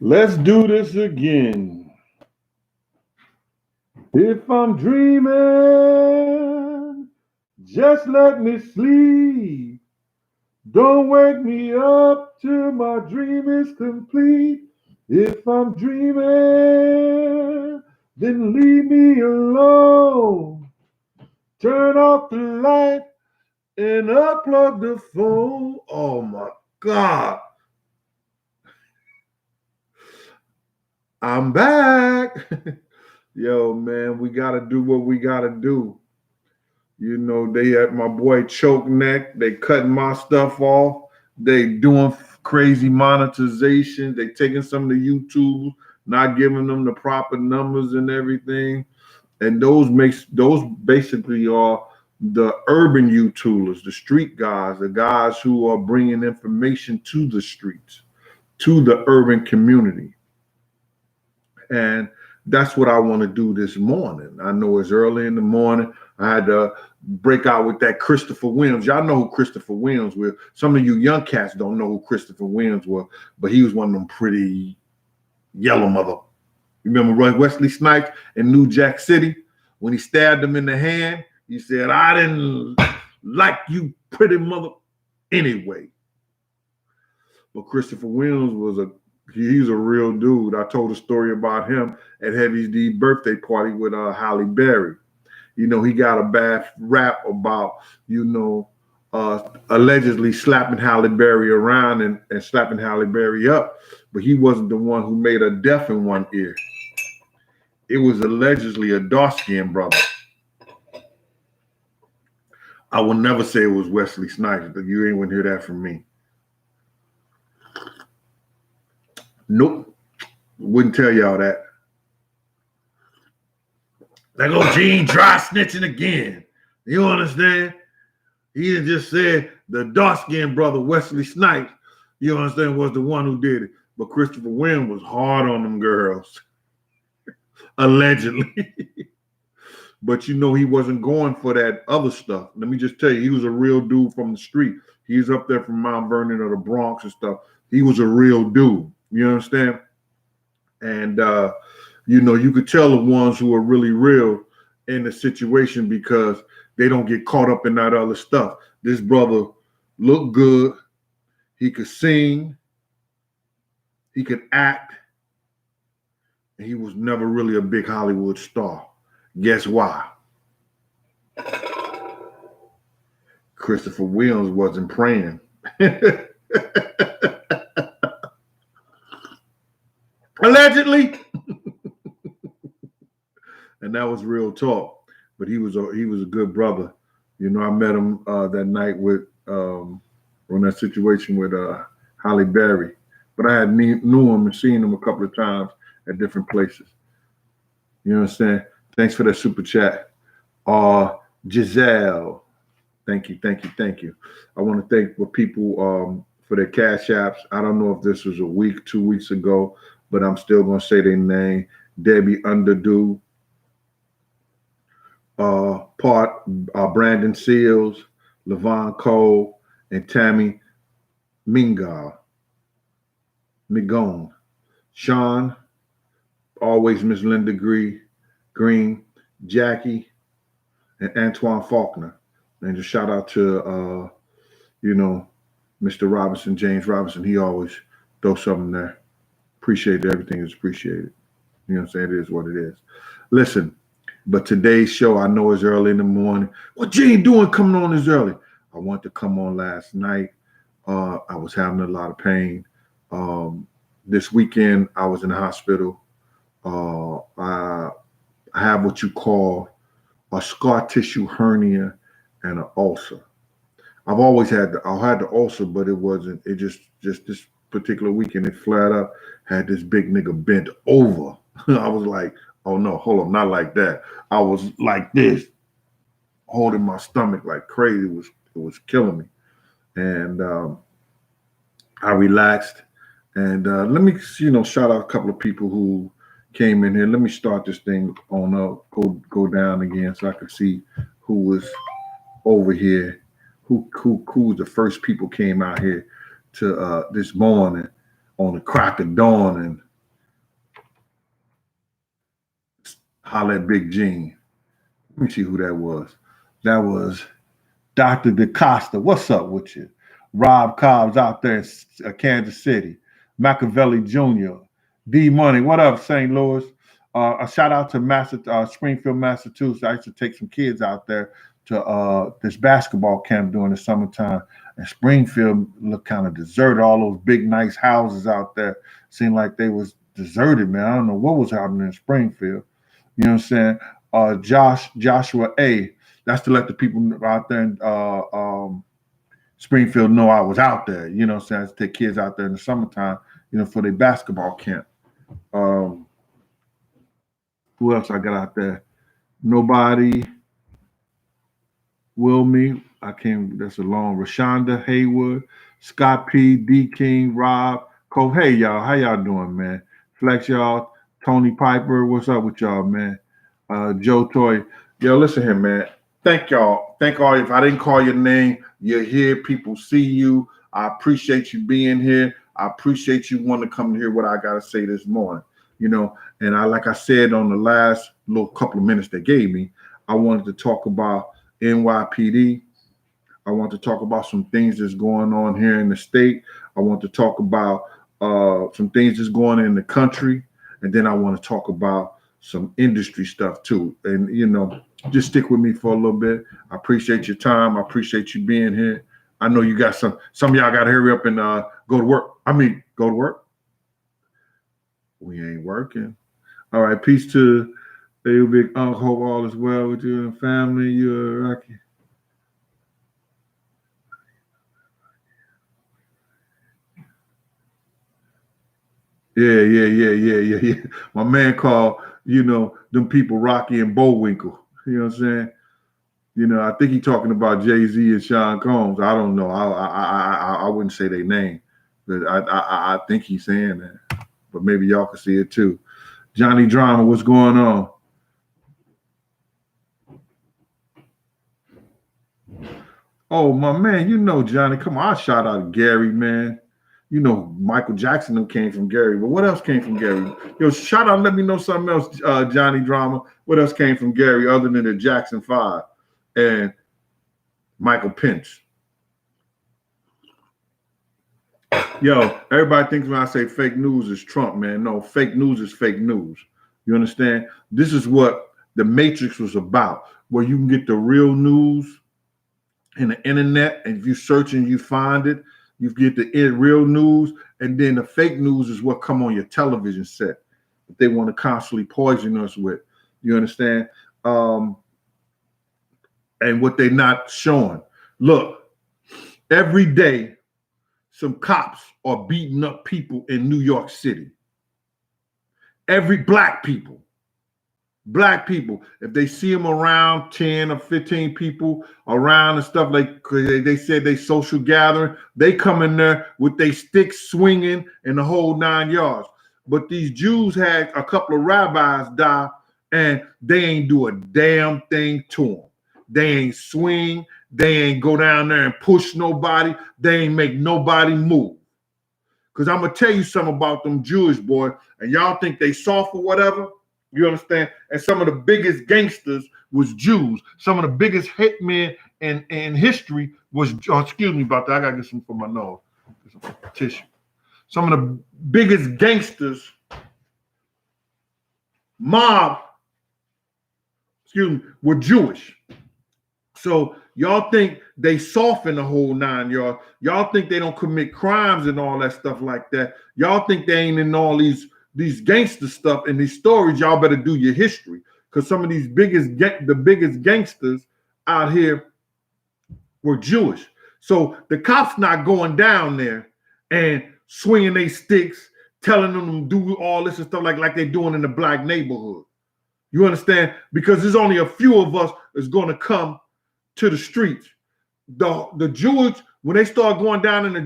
Let's do this again. If I'm dreaming, just let me sleep. Don't wake me up till my dream is complete. If I'm dreaming, then leave me alone. Turn off the light and unplug the phone. Oh my God. I'm back. Yo, man, we got to do what we got to do. You know, they had my boy Choke Neck. They cutting my stuff off. They doing crazy monetization. They taking some of the YouTube, not giving them the proper numbers and everything. And those basically are the urban YouTubers, the street guys, the guys who are bringing information to the streets, to the urban community. And that's what I want to do this morning. I know it's early in the morning. I had to break out with that Christopher Williams. Y'all know who Christopher Williams was. Some of you young cats don't know who Christopher Williams was, but he was one of them pretty yellow mother. You remember Wesley Snipes in New Jack City? When he stabbed him in the hand, he said, I didn't like you pretty mother anyway. But Christopher Williams he's a real dude. I told a story about him at Heavy's D birthday party with Halle Berry. You know, he got a bad rap about, allegedly slapping Halle Berry around and slapping Halle Berry up. But he wasn't the one who made her deaf in one ear. It was allegedly a dark-skinned brother. I will never say it was Wesley Snipes, but you ain't gonna hear that from me. Nope. Wouldn't tell y'all that. There go Gene dry snitching again. You understand? He just said the dark-skinned brother, Wesley Snipes, you understand, was the one who did it. But Christopher Williams was hard on them girls. Allegedly. But he wasn't going for that other stuff. Let me just tell you, he was a real dude from the street. He's up there from Mount Vernon or the Bronx and stuff. He was a real dude. You understand? And, you could tell the ones who are really real in the situation because they don't get caught up in that other stuff. This brother looked good. He could sing. He could act. And he was never really a big Hollywood star. Guess why? Christopher Williams wasn't praying. Allegedly. And that was real talk. But he was a good brother. I met him that night with on that situation with Halle Berry. But I had knew him and seen him a couple of times at different places. You understand? Thanks for that super chat. Giselle. Thank you. I want to thank the people for their cash apps. I don't know if this was a week, 2 weeks ago, but I'm still going to say their name. Debbie Underdew. Brandon Seals, Levon Cole, and Tammy Mingone. Sean, always Miss Linda Green, Jackie, and Antoine Faulkner. And just shout out to, Mr. Robinson, James Robinson. He always throws something there. Appreciate it. Everything is appreciated. You know what I'm saying? It is what it is. Listen, but today's show, I know it's early in the morning. What Gene doing coming on this early? I wanted to come on last night. I was having a lot of pain. This weekend, I was in the hospital. I have what you call a scar tissue hernia and an ulcer. I've always had the ulcer, but it wasn't. It just this particular weekend it flared up. Had this big nigga bent over. I was like, oh no, hold on, not like that. I was like this, holding my stomach like crazy. It was killing me, and I relaxed. And let me shout out a couple of people who came in here. Let me start this thing on up, go down again so I can see who was over here. Who was the first people came out here to this morning on the crack of dawn, and Holla at Big Gene. Let me see who that was. That was Dr. DeCosta. What's up with you? Rob Cobb's out there in Kansas City. Machiavelli Jr. D Money. What up, St. Louis? A shout out to Springfield, Massachusetts. I used to take some kids out there to this basketball camp during the summertime. And Springfield looked kind of deserted. All those big, nice houses out there seemed like they was deserted, man. I don't know what was happening in Springfield. You know what I'm saying? Joshua A. That's to let the people out there in Springfield know I was out there. You know what I'm saying? I used to take kids out there in the summertime, for their basketball camp. Who else I got out there? Nobody. Wilmy. That's a long. Rashonda Haywood. Scott P. D. King. Rob. Cole. Hey, y'all. How y'all doing, man? Flex, y'all. Tony Piper. What's up with y'all, man? Joe Toy. Yo, listen here, man. Thank y'all. Thank all. If I didn't call your name, you're here. People see you. I appreciate you being here. I appreciate you wanting to come to hear what I got to say this morning. And like I said on the last little couple of minutes they gave me, I wanted to talk about NYPD. I want to talk about some things that's going on here in the state. I want to talk about some things that's going on in the country. And then I want to talk about some industry stuff too. And, just stick with me for a little bit. I appreciate your time. I appreciate you being here. I know you got some of y'all got to hurry up and go to work. Go to work. We ain't working. All right. Peace to you, big uncle. Hope all is well with you and family. You're Rocky. Yeah. My man called, them people Rocky and Bullwinkle. You know what I'm saying? I think he's talking about Jay-Z and Sean Combs. I don't know. I wouldn't say their name, but I think he's saying that. But maybe y'all can see it too. Johnny Drama, what's going on? Oh, my man, Johnny. Come on, I shout out Gary, man. Michael Jackson came from Gary. But what else came from Gary? Shout out, let me know something else, Johnny Drama. What else came from Gary other than the Jackson 5 and Michael Pence? Yo, everybody thinks when I say fake news is Trump, man. No, fake news is fake news. You understand? This is what the Matrix was about, where you can get the real news in the internet, and if you search and you find it, you get the real news, and then the fake news is what come on your television set that they want to constantly poison us with. You understand? And what they're not showing. Look, every day, some cops are beating up people in New York City. Black people, if they see them around 10 or 15 people around and stuff, like they said they social gathering, they come in there with their sticks swinging and the whole 9 yards. But these Jews had a couple of rabbis die and they ain't do a damn thing to them. They ain't swing. They ain't go down there and push nobody. They ain't make nobody move. Because I'm going to tell you something about them Jewish boys, and y'all think they soft or whatever. You understand? And some of the biggest gangsters was Jews. Some of the biggest hitmen in history was, excuse me about that. I got to get some for my nose. Some tissue. Some of the biggest gangsters, were Jewish. So y'all think they soften the whole 9 yards. Y'all think they don't commit crimes and all that stuff like that. Y'all think they ain't in all these gangster stuff and these stories. Y'all better do your history, because some of these the biggest gangsters out here were Jewish. So the cops not going down there and swinging their sticks, telling them to do all this and stuff like they're doing in the black neighborhood. You understand? Because there's only a few of us that's going to come to the streets. The Jewish, when they start going down in the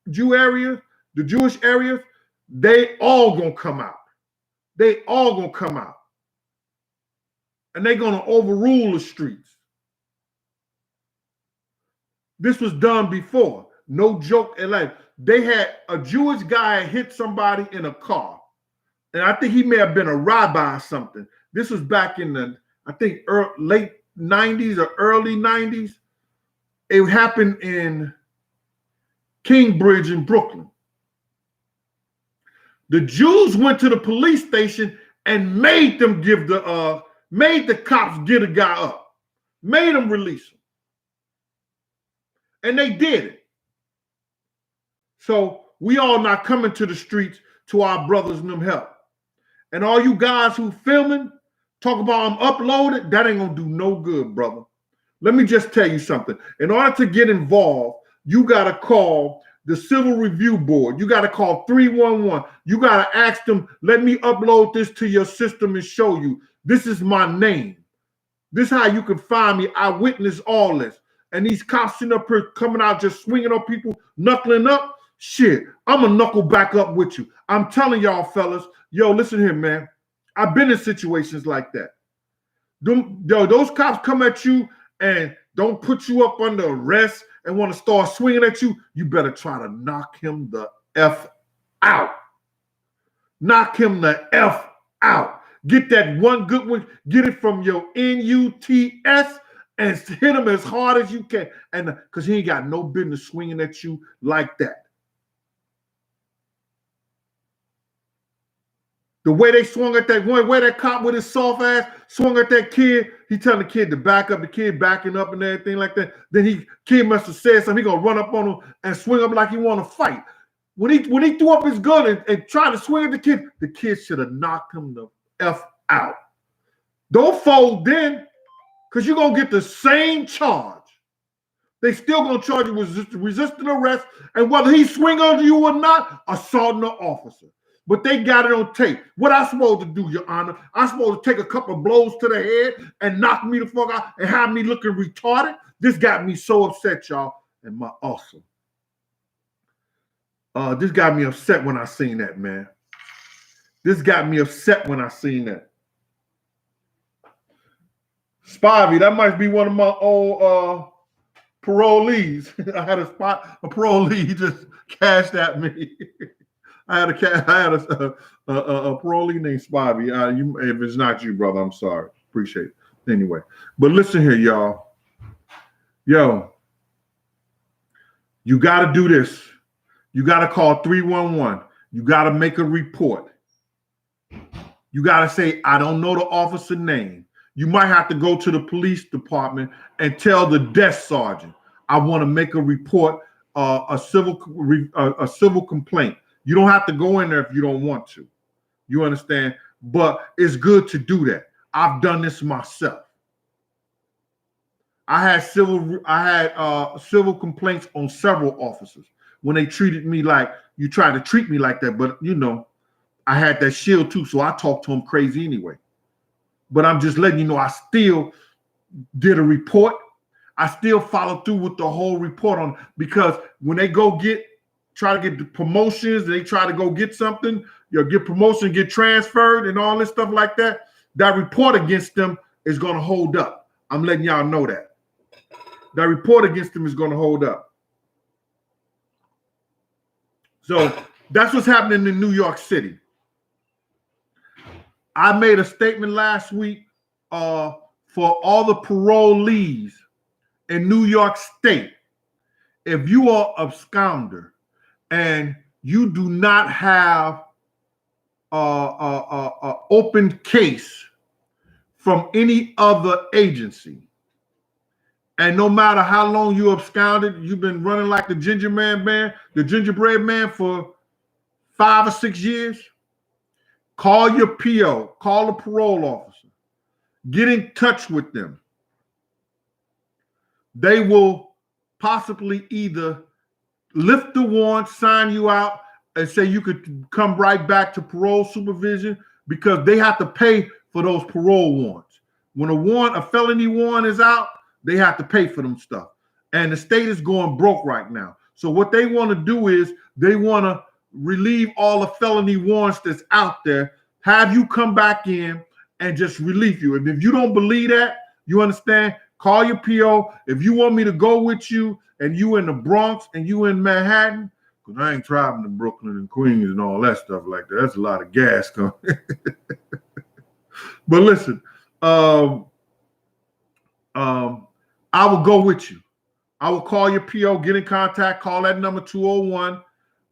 Jew areas, the Jewish areas, they all gonna come out. They all gonna come out. And they're gonna overrule the streets. This was done before. No joke in life. They had a Jewish guy hit somebody in a car. And I think he may have been a rabbi or something. This was back in the, I think, late 90s or early 90s. It happened in Kingbridge in Brooklyn. The Jews went to the police station and made them made the cops get a guy up, made them release him. And they did it. So we all not coming to the streets to our brothers and them help. And all you guys who filming, talk about I'm uploaded, that ain't gonna do no good, brother. Let me just tell you something. In order to get involved, you gotta call the Civil Review Board. You gotta call 311. You gotta ask them, let me upload this to your system and show you. This is my name. This is how you can find me. I witnessed all this. And these cops sitting up here coming out just swinging on people, knuckling up. Shit, I'm gonna knuckle back up with you. I'm telling y'all fellas, yo, listen here, man. I've been in situations like that. Those cops come at you and don't put you up under arrest and want to start swinging at you. You better try to knock him the F out. Knock him the F out. Get that one good one. Get it from your NUTS and hit him as hard as you can. And because he ain't got no business swinging at you like that. The way they swung at that one, way that cop with his soft ass swung at that kid, he telling the kid to back up, the kid backing up and everything like that. Then kid must have said something. He gonna run up on him and swing up like he want to fight. When he threw up his gun and tried to swing at the kid should have knocked him the F out. Don't fold then, because you're gonna get the same charge. They still gonna charge you with resisting arrest, and whether he swing on you or not, assaulting an officer. But they got it on tape. What I supposed to do, Your Honor? I supposed to take a couple of blows to the head and knock me the fuck out and have me looking retarded? This got me so upset, y'all. And my awesome. This got me upset when I seen that, man. This got me upset when I seen that. Spivey, that might be one of my old parolees. I had a parolee, he just cashed at me. I had a parolee named Spivey. If it's not you, brother, I'm sorry. Appreciate it. Anyway, but listen here, y'all. Yo, you got to do this. You got to call 311. You got to make a report. You got to say, I don't know the officer name. You might have to go to the police department and tell the desk sergeant, I want to make a report, a civil complaint. You don't have to go in there if you don't want to. You understand? But it's good to do that. I've done this myself. I had civil complaints on several officers when they treated me like you try to treat me like that. But you know, I had that shield too, so I talked to them crazy anyway. But I'm just letting you know, I still did a report. I still followed through with the whole report on, because when they try to get the promotions, they try to go get something, get promotion, get transferred and all this stuff like that, that report against them is going to hold up. I'm letting y'all know that. That report against them is going to hold up. So that's what's happening in New York City. I made a statement last week for all the parolees in New York State. If you are a absconder and you do not have a open case from any other agency, and no matter how long you absconded, you've been running like the gingerbread man for 5 or 6 years, call your PO, call the parole officer, get in touch with them. They will possibly either lift the warrant, sign you out, and say you could come right back to parole supervision, because they have to pay for those parole warrants. When a felony warrant is out, they have to pay for them stuff. And the state is going broke right now. So what they want to do is they want to relieve all the felony warrants that's out there, have you come back in and just relieve you. And if you don't believe that, you understand, call your PO. If you want me to go with you and you in the Bronx and you in Manhattan, because I ain't driving to Brooklyn and Queens and all that stuff like that. That's a lot of gas coming. But listen, I will go with you. I will call your PO, get in contact, call that number 201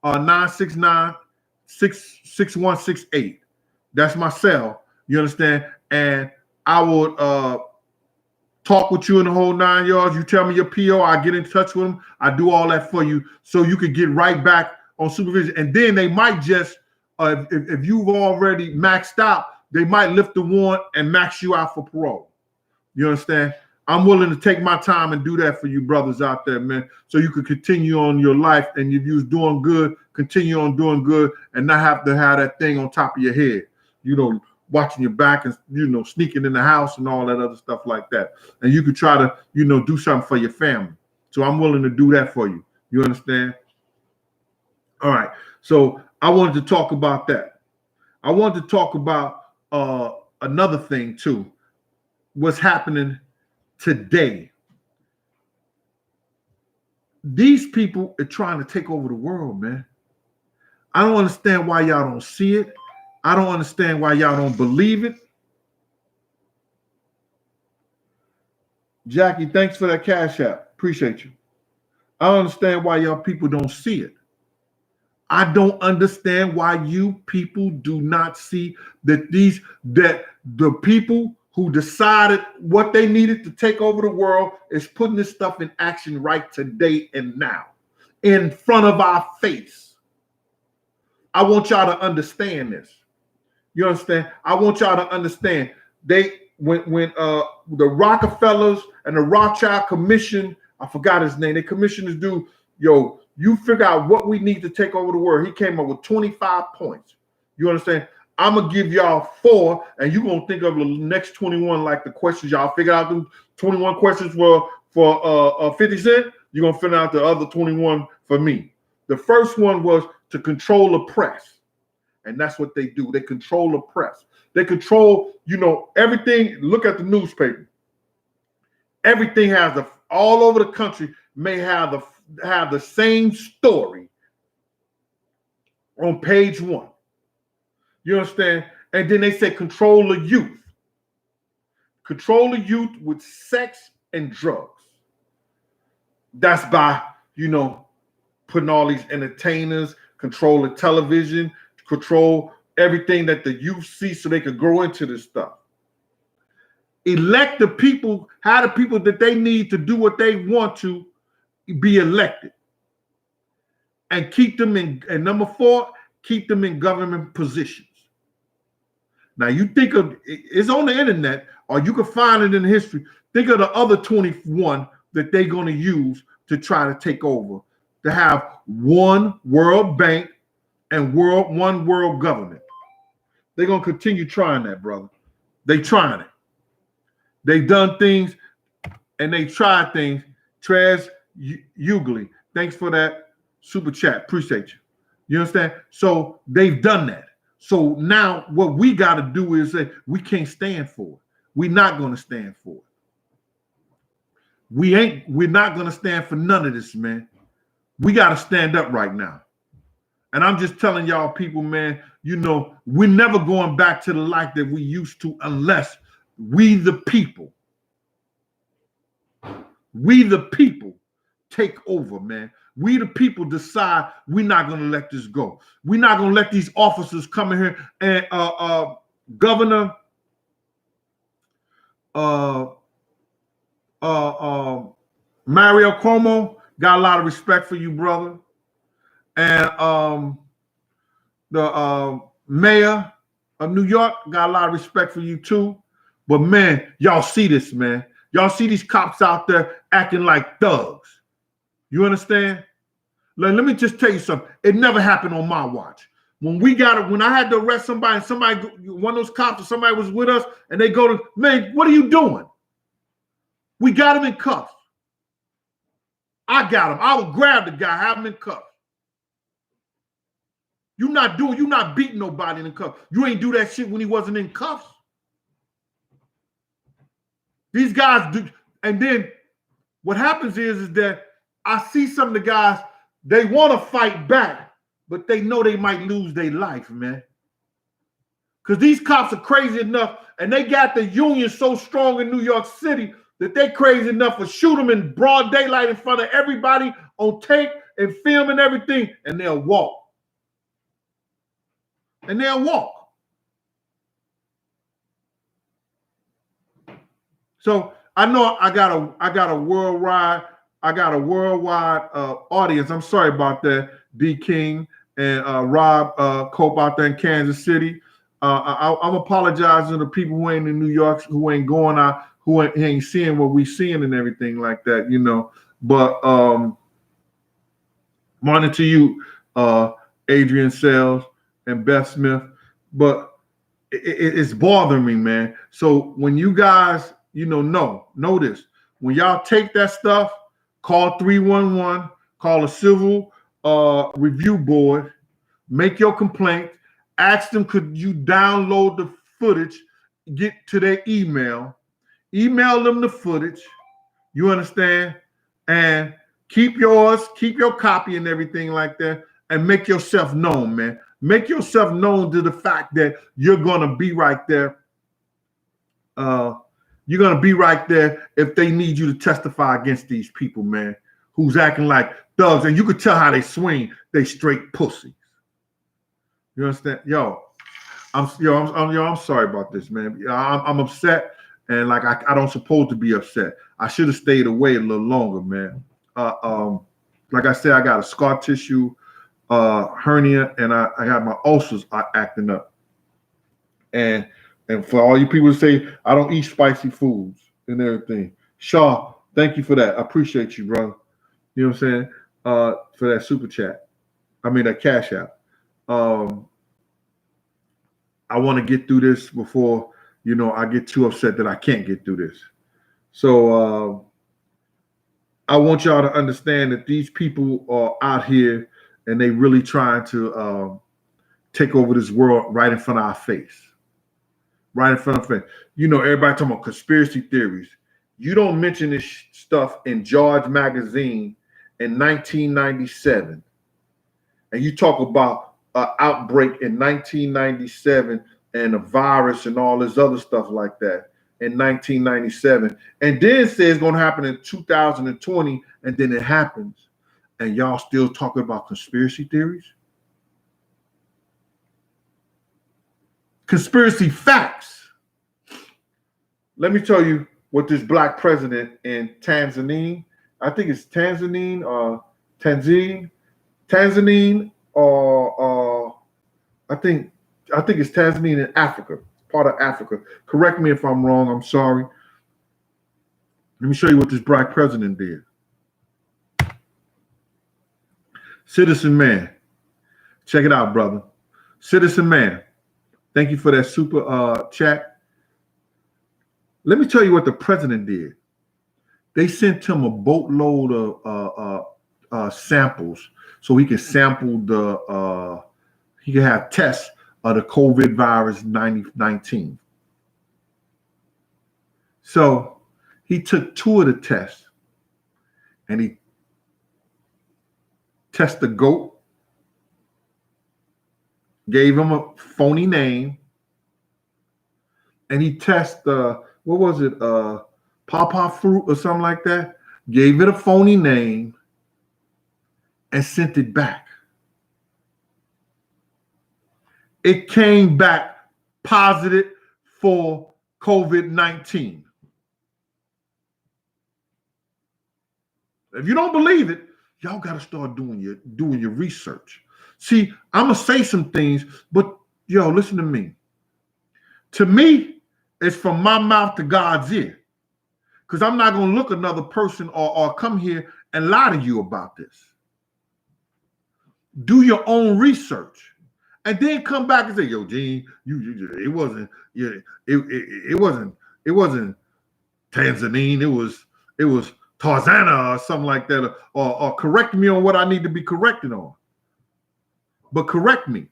969 6168. That's my cell. You understand? And I will talk with you in the whole 9 yards. You tell me your PO, I get in touch with them. I do all that for you so you could get right back on supervision. And then they might just, if you've already maxed out, they might lift the warrant and max you out for parole. You understand? I'm willing to take my time and do that for you brothers out there, man, so you could continue on your life. And if you was doing good, continue on doing good and not have to have that thing on top of your head, you know, watching your back and, you know, sneaking in the house and all that other stuff like that. And you could try to, you know, do something for your family. So I'm willing to do that for you. You understand? All right. So I wanted to talk about that. I wanted to talk about another thing too. What's happening today. These people are trying to take over the world, man. I don't understand why y'all don't see it. I don't understand why y'all don't believe it. Jackie, thanks for that cash app. Appreciate you. I don't understand why y'all people don't see it. I don't understand why you people do not see that the people who decided what they needed to take over the world is putting this stuff in action right today and now in front of our face. I want y'all to understand this. You understand? I want y'all to understand. When the Rockefellers and the Rothschild Commission, I forgot his name, they commissioned this dude, yo, you figure out what we need to take over the world. He came up with 25 points. You understand? I'm going to give y'all 4, and you're going to think of the next 21 like the questions. Y'all figure out the 21 questions for 50 Cent. You're going to figure out the other 21 for me. The first one was to control the press. And that's what they do. They control the press. They control, you know, everything. Look at the newspaper. Everything has all over the country may have the same story on page 1. You understand? And then they say control the youth. Control the youth with sex and drugs. That's by, you know, putting all these entertainers, control the television, control everything that the youth see so they could grow into this stuff. Elect the people, have the people that they need to do what they want to be elected. And keep them in, and number 4, keep them in government positions. Now you think of, it's on the internet, or you can find it in history. Think of the other 21 that they're going to use to try to take over, to have one World Bank and one world government. They're going to continue trying that, brother. They trying it. They've done things and they tried things. Trez Ugly, thanks for that super chat. Appreciate you. You understand? So they've done that. So now what we got to do is say we can't stand for it. We're not going to stand for it. We're not going to stand for none of this, man. We got to stand up right now. And I'm just telling y'all people, man, you know, we're never going back to the life that we used to unless we the people take over, man. We the people decide we're not going to let this go. We're not going to let these officers come in here and Governor Mario Cuomo, got a lot of respect for you, brother. And the mayor of New York got a lot of respect for you too. But man, y'all see this, man. Y'all see these cops out there acting like thugs. You understand? Let me just tell you something. It never happened on my watch. When I had to arrest somebody, and one of those cops or somebody was with us, and they go to, man, what are you doing? We got him in cuffs. I got him. I would grab the guy, have him in cuffs. You're not beating nobody in cuffs. You ain't do that shit when he wasn't in cuffs. These guys do, and then what happens is that I see some of the guys, they want to fight back, but they know they might lose their life, man. Because these cops are crazy enough, and they got the union so strong in New York City that they crazy enough to shoot them in broad daylight in front of everybody on tape and film and everything, and they'll walk. And they'll walk. So I know I got a worldwide audience. I'm sorry about that, D King and Rob Cope out there in Kansas City. I'm apologizing to the people who ain't in New York, who ain't going out, who ain't seeing what we seeing and everything like that, you know. But morning to you, Adrian Sells and Beth Smith. But it's bothering me, man. So when you guys, you know this. When y'all take that stuff, call 311, call a civil review board, make your complaint, ask them, could you download the footage, get to their email them the footage, you understand? And keep your copy and everything like that, and make yourself known, man. Make yourself known to the fact that you're gonna be right there. You're gonna be right there if they need you to testify against these people, man, who's acting like thugs, and you could tell how they swing. They straight pussies. You understand? I'm sorry about this, man. I'm upset, and like I don't supposed to be upset. I should have stayed away a little longer, man. Like I said, I got a scar tissue hernia, and I got my ulcers acting up. And for all you people to say I don't eat spicy foods and everything, Shaw, thank you for that. I appreciate you, bro. You know what I'm saying? For that super chat. I mean that cash app. I want to get through this before, you know, I get too upset that I can't get through this. So I want y'all to understand that these people are out here and they really trying to take over this world right in front of our face. Right in front of our face. You know, everybody talking about conspiracy theories. You don't mention this stuff in George magazine in 1997. And you talk about an outbreak in 1997 and a virus and all this other stuff like that in 1997. And then say it's going to happen in 2020, and then it happens. And y'all still talking about conspiracy theories? Conspiracy facts. Let me tell you what this black president in Tanzania, I think it's Tanzania or I think it's Tanzania in Africa, part of Africa. Correct me if I'm wrong. I'm sorry. Let me show you what this black president did. Citizen Man. Check it out, brother. Citizen Man. Thank you for that super chat. Let me tell you what the president did. They sent him a boatload of samples so he could sample he could have tests of the COVID virus 19. So he took 2 of the tests and he tested the goat, gave him a phony name, and he tested what was it, pawpaw fruit or something like that, gave it a phony name and sent it back. It came back positive for COVID-19. If you don't believe it, y'all got to start doing your research. See, I'm going to say some things, but listen to me. To me, it's from my mouth to God's ear. Because I'm not going to look another person or come here and lie to you about this. Do your own research. And then come back and say, yo, Gene, it wasn't Tanzania, it was Tarzana or something like that, or correct me on what I need to be corrected on. But correct me.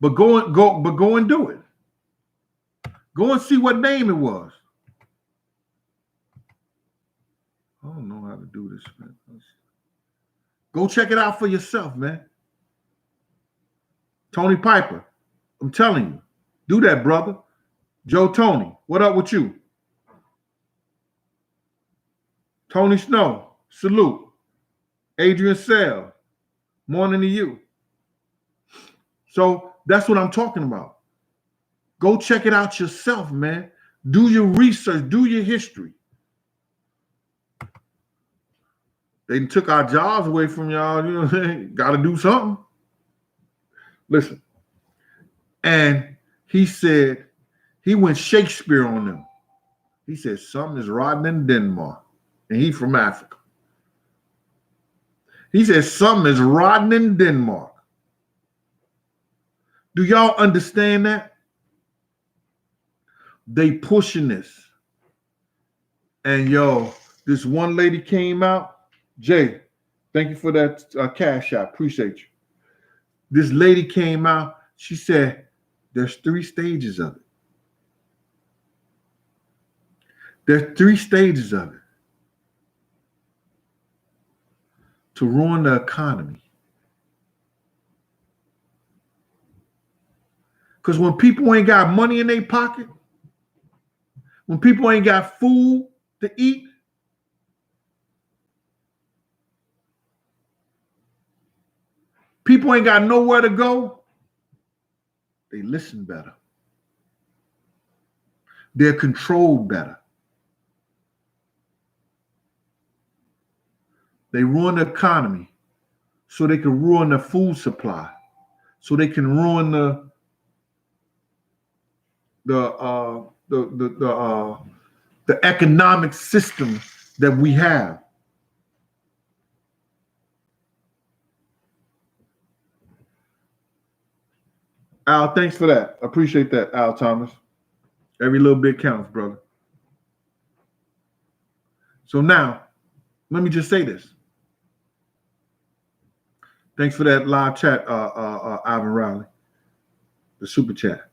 But go and do it. Go and see what name it was. I don't know how to do this, man. Go check it out for yourself, man. Tony Piper, I'm telling you, do that, brother. Joe Tony, what up with you? Tony Snow, salute. Adrian Sell, morning to you. So that's what I'm talking about. Go check it out yourself, man. Do your research, do your history. They took our jobs away from y'all. You know, got to do something. Listen. And he said, he went Shakespeare on them. He said, something is rotten in Denmark. And he from Africa. He said, something is rotten in Denmark. Do y'all understand that? They pushing this. And yo, this one lady came out. Jay, thank you for that cash out. Appreciate you. This lady came out. She said, there's 3 stages of it. There's 3 stages of it to ruin the economy. Because when people ain't got money in their pocket, when people ain't got food to eat, people ain't got nowhere to go, they listen better. They're controlled better. They ruin the economy so they can ruin the food supply, so they can ruin the economic system that we have. Al, thanks for that. Appreciate that, Al Thomas. Every little bit counts, brother. So now, let me just say this. Thanks for that live chat, Ivan Riley, the super chat.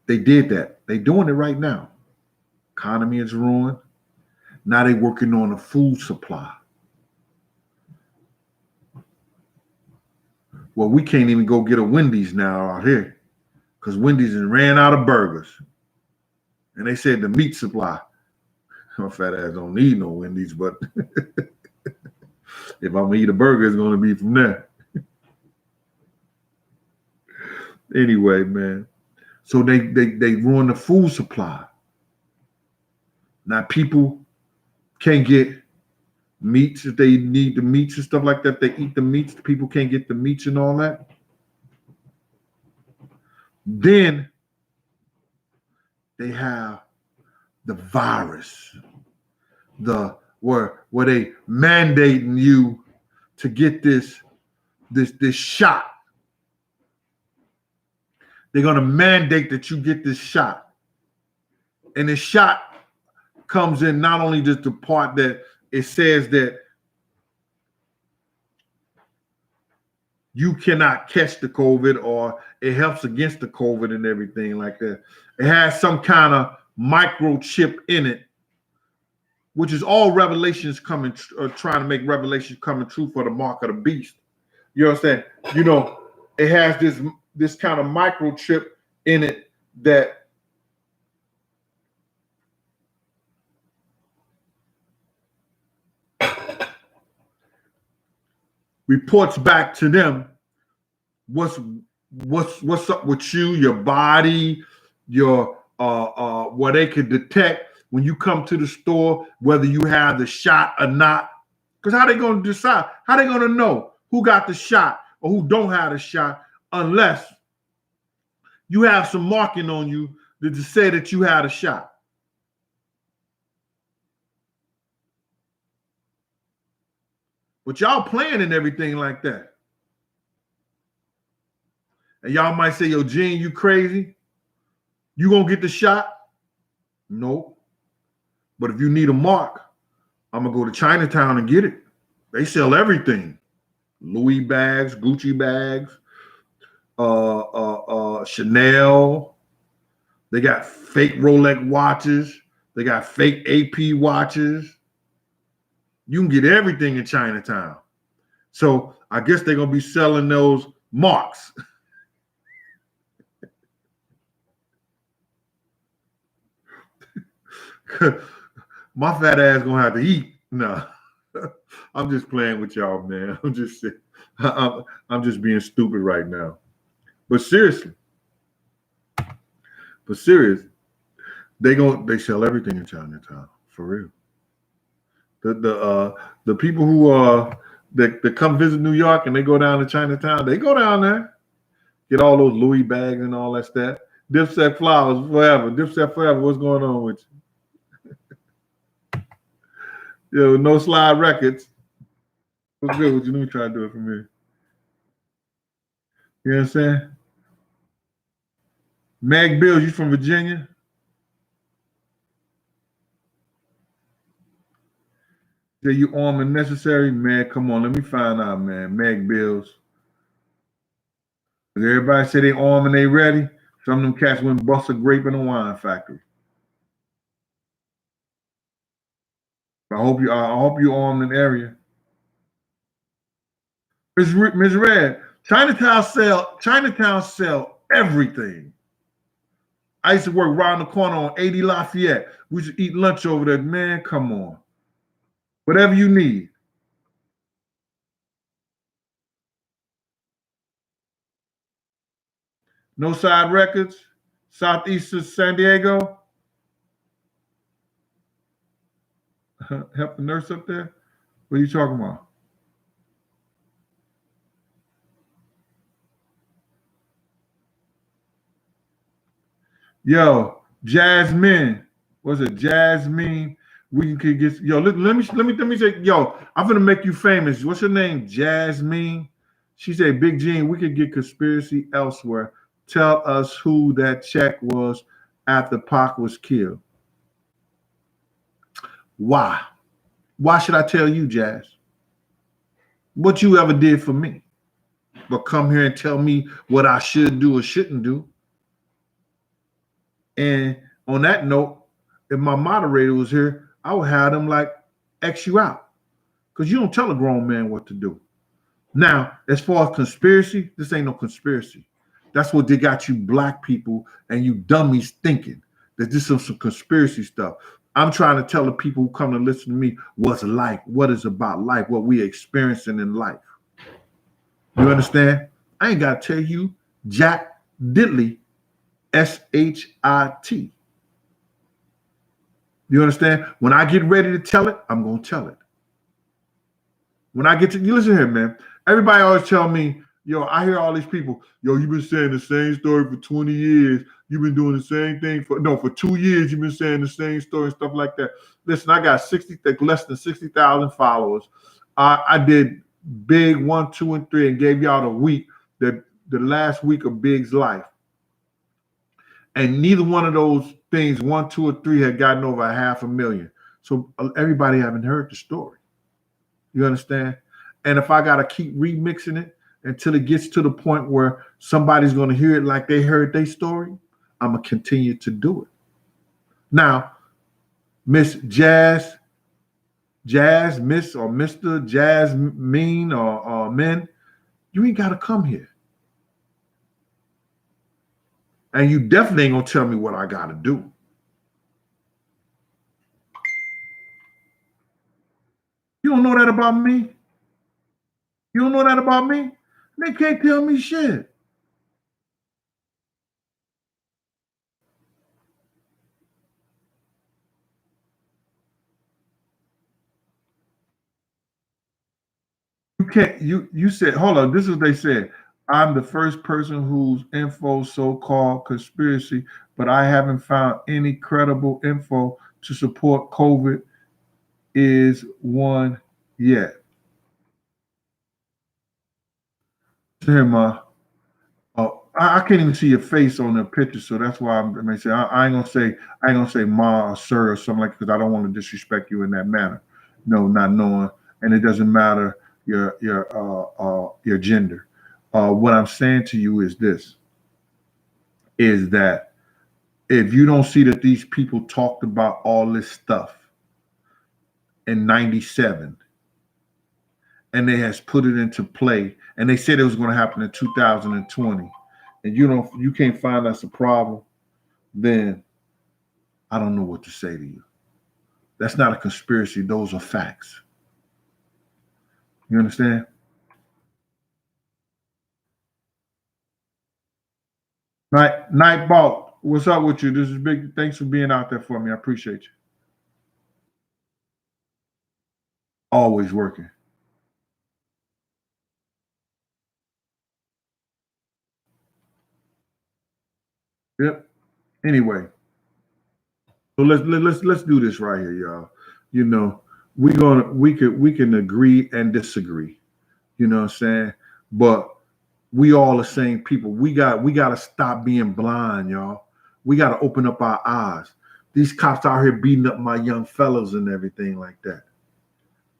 They did that. They doing it right now. Economy is ruined. Now they working on a food supply. Well, we can't even go get a Wendy's now out here because Wendy's ran out of burgers. And they said the meat supply. My fat ass don't need no Wendy's, but if I'm gonna eat a burger, it's gonna be from there. Anyway, man. So they ruin the food supply. Now people can't get meats if they need the meats and stuff like that. They eat the meats. People can't get the meats and all that. Then they have the virus, where they mandating you to get this shot. They're gonna mandate that you get this shot, and this shot comes in not only just the part that it says that you cannot catch the COVID or it helps against the COVID and everything like that. It has some kind of microchip in it, which is all revelations coming, trying to make revelations coming true for the mark of the beast. You know what I'm saying? You know, it has this kind of microchip in it that reports back to them what's up with you, your body, your where they could detect when you come to the store whether you have the shot or not. Because how they going to decide? How they going to know who got the shot or who don't have the shot unless you have some marking on you to say that you had a shot? But y'all playing and everything like that. And y'all might say, yo, Gene, you crazy? You gonna get the shot? Nope. But if you need a mark, I'm gonna go to Chinatown and get it. They sell everything. Louis bags, Gucci bags, Chanel. They got fake Rolex watches. They got fake AP watches. You can get everything in Chinatown. So I guess they're going to be selling those marks. My fat ass gonna have to eat. No, I'm just playing with y'all, man. I'm just being stupid right now. But seriously, but serious, they sell everything in Chinatown for real. The people who that come visit New York and they go down to Chinatown, they go down there, get all those Louis bags and all that stuff. Dipset flowers forever. Dipset forever. What's going on with you? Yo, no slide records. What's good with you? Let me try to do it from here. You know what I'm saying? Mag Bills, you from Virginia? Say you armed and necessary? Man, come on, let me find out, man. Mag Bills. Everybody say they armed and they ready. Some of them cats went bust a grape in a wine factory. I hope you armed in the area. Ms. Red, Chinatown sell everything. I used to work around the corner on 80 Lafayette. We used to eat lunch over there. Man, come on. Whatever you need. No Side Records, Southeast of San Diego. Help the nurse up there. What are you talking about? Yo, Jasmine. Was it Jasmine? We could get yo. Let me say yo. I'm gonna make you famous. What's your name? Jasmine. She said, "Big Gene, we could get conspiracy elsewhere. Tell us who that check was after Pac was killed." Why? Why should I tell you, Jazz? What you ever did for me? But come here and tell me what I should do or shouldn't do. And on that note, if my moderator was here, I would have them like X you out. Because you don't tell a grown man what to do. Now, as far as conspiracy, this ain't no conspiracy. That's what they got you black people and you dummies thinking that this is some conspiracy stuff. I'm trying to tell the people who come to listen to me what's life, what is about life, what we experiencing in life. You understand? I ain't got to tell you Jack Diddley, SHIT. You understand? When I get ready to tell it, I'm going to tell it. When I get to, you listen here, man. Everybody always tell me, yo, I hear all these people, yo, you've been saying the same story for 20 years. You've been doing the same thing for 2 years. You've been saying the same story and stuff like that. Listen, I got less than 60,000 followers. I did Big 1, 2, and 3 and gave y'all the last week of Big's life. And neither one of those things, 1, 2, or 3, had gotten over 500,000. So everybody haven't heard the story. You understand? And if I got to keep remixing it until it gets to the point where somebody's going to hear it like they heard their story, I'm going to continue to do it. Now, Miss Jazz, Miss or Mr. Jazz Mean or Men, you ain't got to come here. And you definitely ain't going to tell me what I got to do. You don't know that about me? You don't know that about me? They can't tell me shit. You can't. You said, hold on. This is what they said. I'm the first person whose info so-called conspiracy, but I haven't found any credible info to support COVID is one yet. Here, ma. I can't even see your face on the picture, so that's why I'm gonna say I ain't gonna say ma or sir or something like, because I don't want to disrespect you in that manner. No, not knowing, and it doesn't matter your gender. What I'm saying to you is this: is that if you don't see that these people talked about all this stuff in '97 and they has put it into play, and they said it was going to happen in 2020, and you can't find that's a problem, then I don't know what to say to you. That's not a conspiracy. Those are facts. You understand? Nightball, what's up with you? This is big. Thanks for being out there for me. I appreciate you. Always working. Yep. Anyway, so let's do this right here, y'all. You know, we can agree and disagree. You know what I'm saying? But we all the same people. We gotta stop being blind, y'all. We gotta open up our eyes. These cops out here beating up my young fellows and everything like that.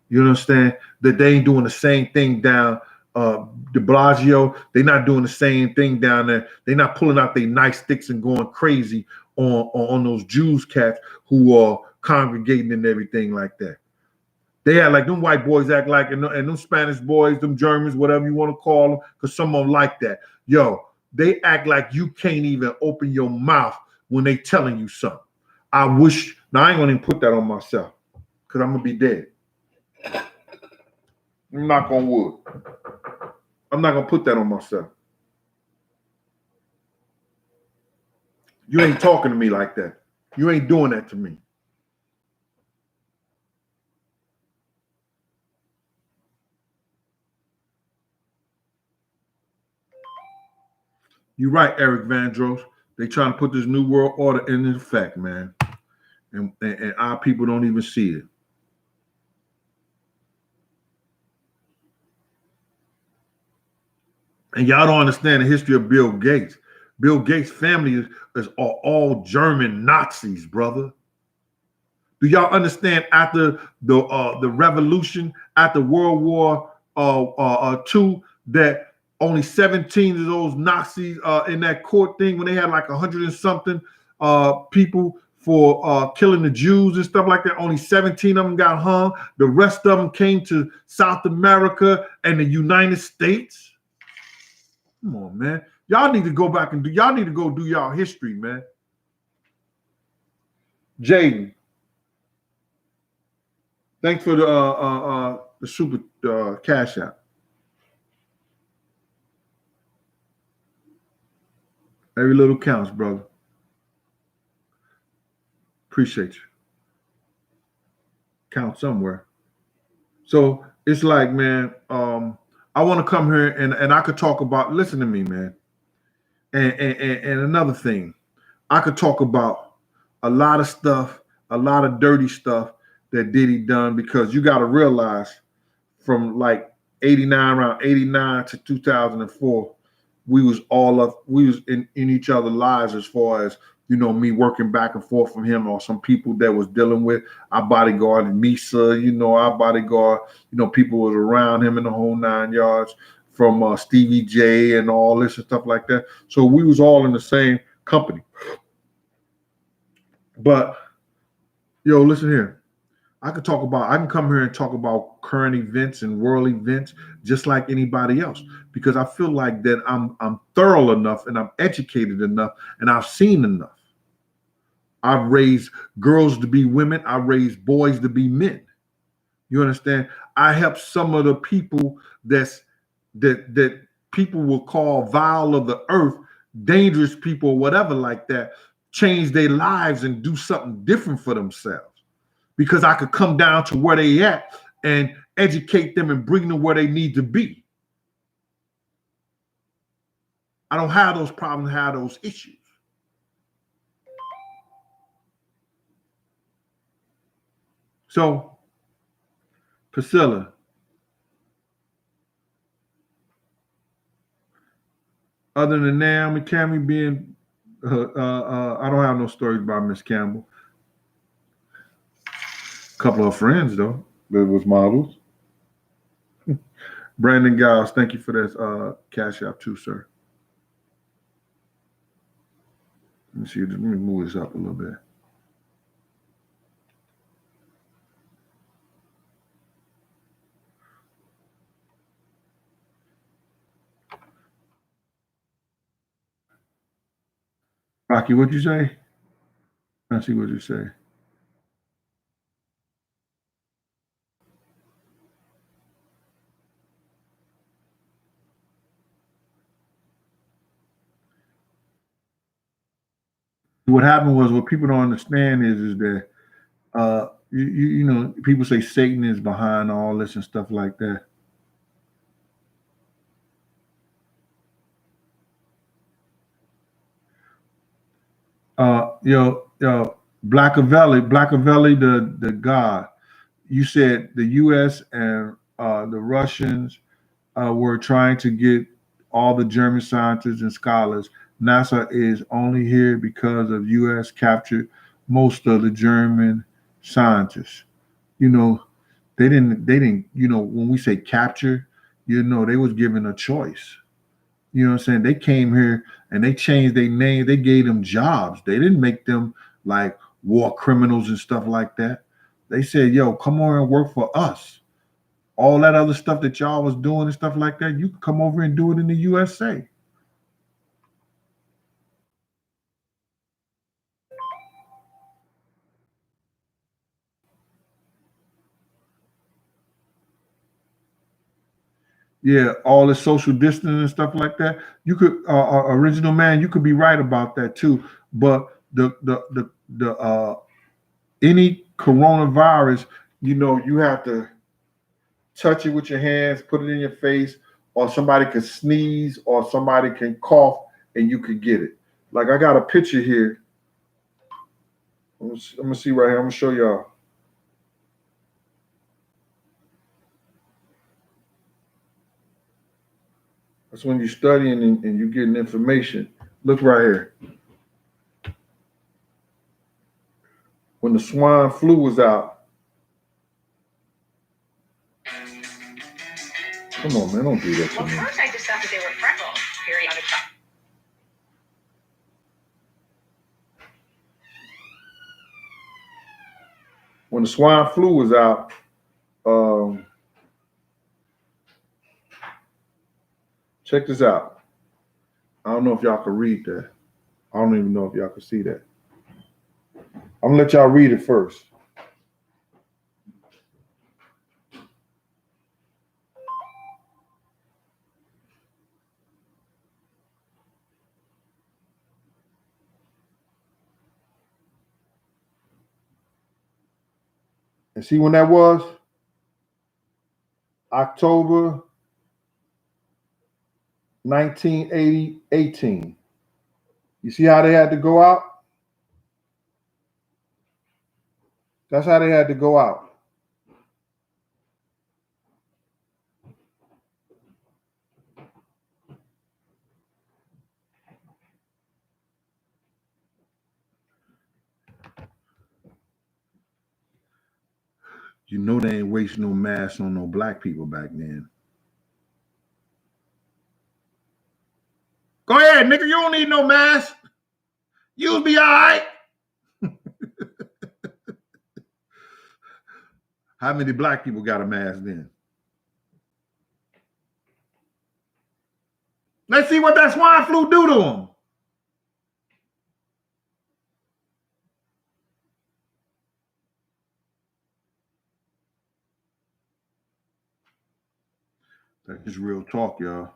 You understand that they ain't doing the same thing down De Blasio. They're not doing the same thing down there. They're not pulling out their nightsticks and going crazy on those Jews cats who are congregating and everything like that. They act like them white boys act like, and them Spanish boys, them Germans, whatever you want to call them, because some of them like that. Yo, they act like you can't even open your mouth when they telling you something. I wish, now I ain't gonna even put that on myself, because I'm gonna be dead. Knock on wood. I'm not gonna put that on myself. You ain't talking to me like that. You ain't doing that to me. You're right, Eric Vandross. They trying to put this new world order in effect, man. And our people don't even see it. And y'all don't understand the history of Bill Gates. Bill Gates' family is all German Nazis, brother. Do y'all understand after the revolution, after World War II, that only 17 of those Nazis in that court thing when they had like 100 and something people for killing the Jews and stuff like that. Only 17 of them got hung. The rest of them came to South America and the United States. Come on, man. Y'all need to go back and y'all need to go do y'all history, man. Jaden, thanks for the super cash out. Every little counts, brother. Appreciate you. Count somewhere. So it's like, man, I want to come here and I could talk about, listen to me, man. And another thing, I could talk about a lot of stuff, a lot of dirty stuff that Diddy done, because you got to realize from like 89, around 89 to 2004, we was in each other's lives, as far as, you know, me working back and forth from him, or some people that was dealing with our bodyguard and Misa, you know, our bodyguard, you know, people was around him in the whole 9 yards, from Stevie J and all this and stuff like that. So we was all in the same company. But yo, listen here. I can come here and talk about current events and world events just like anybody else, because I feel like that I'm thorough enough and I'm educated enough and I've seen enough. I've raised girls to be women. I raised boys to be men. You understand? I help some of the people that people will call vile of the earth, dangerous people, or whatever like that, change their lives and do something different for themselves, because I could come down to where they at and educate them and bring them where they need to be. I don't have those problems, have those issues. So, Priscilla, other than Naomi Campbell being, I don't have no stories about Miss Campbell. A couple of friends though that was models. Brandon Giles, thank you for that cash app too, sir. Let me see. Let me move this up a little bit. Rocky, what'd you say? I see what you say. What happened was, what people don't understand is that you know, people say Satan is behind all this and stuff like that. Blackavelli, the god. You said the U.S. and the Russians were trying to get all the German scientists and scholars. NASA is only here because of U.S. captured most of the German scientists. You know, they didn't. You know, when we say capture, you know, they was given a choice. You know what I'm saying? They came here and they changed their name. They gave them jobs. They didn't make them like war criminals and stuff like that. They said, yo, come on and work for us. All that other stuff that y'all was doing and stuff like that, you can come over and do it in the USA. Yeah, all the social distance and stuff like that. You could, original man, you could be right about that too. But the any coronavirus, you know, you have to touch it with your hands, put it in your face, or somebody could sneeze, or somebody can cough, and you could get it. Like I got a picture here. I'm gonna see right here. I'm gonna show y'all. That's when you're studying and you're getting information. Look right here. When the swine flu was out, come on, man, don't do that to me. Well, first I just thought that they were freckles. Periodic. When the swine flu was out, um, check this out. I don't know if y'all can read that. I don't even know if y'all can see that. I'm gonna let y'all read it first. And see when that was? October 1980, 18. You see how they had to go out? That's how they had to go out. You know they ain't wasting no masks on no black people back then. Go ahead, nigga. You don't need no mask. You'll be all right. How many black people got a mask then? Let's see what that swine flu do to them. That's just real talk, y'all.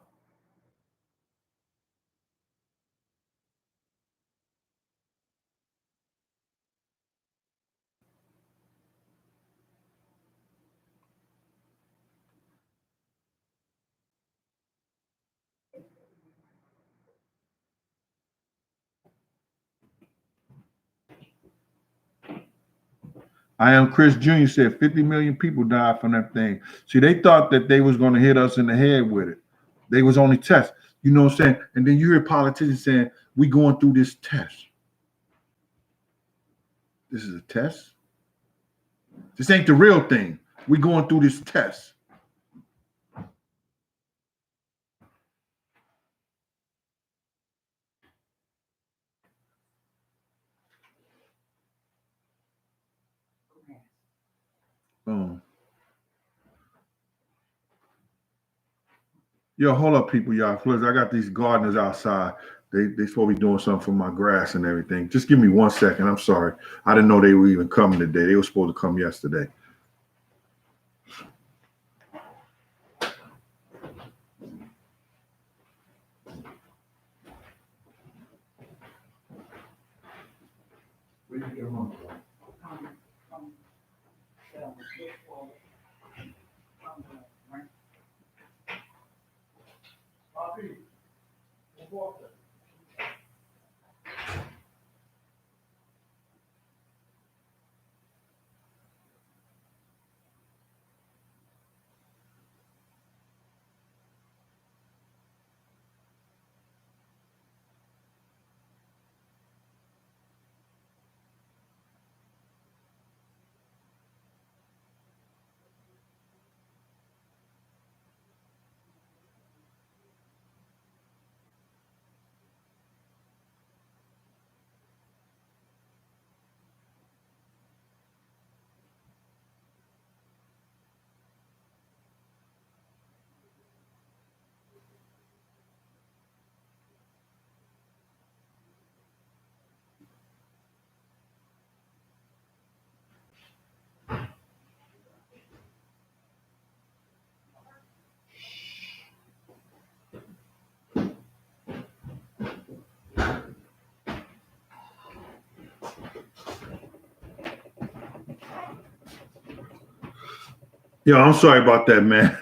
I am Chris Jr. said 50 million people died from that thing. See, they thought that they was going to hit us in the head with it. They was only tests. You know what I'm saying? And then you hear politicians saying, we going through this test. This is a test? This ain't the real thing. We going through this test. Um, Yo, hold up, people, y'all. Plus, I got these gardeners outside. They supposed to be doing something for my grass and everything. Just give me 1 second. I'm sorry. I didn't know they were even coming today. They were supposed to come yesterday. Yo, I'm sorry about that, man.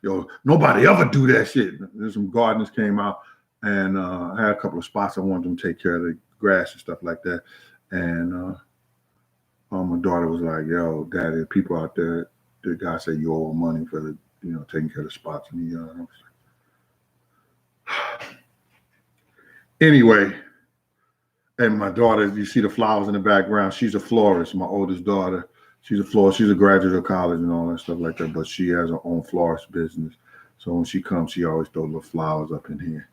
Yo, nobody ever do that shit. There's some gardeners came out, and I had a couple of spots I wanted them to take care of the grass and stuff like that. And my daughter was like, "Yo, Daddy, people out there, the guy said you owe money for the, taking care of the spots in the yard." I was like, anyway, and my daughter, you see the flowers in the background. She's a florist. My oldest daughter, she's a florist. She's a graduate of college and all that stuff like that. But she has her own florist business. So when she comes, she always throws little flowers up in here.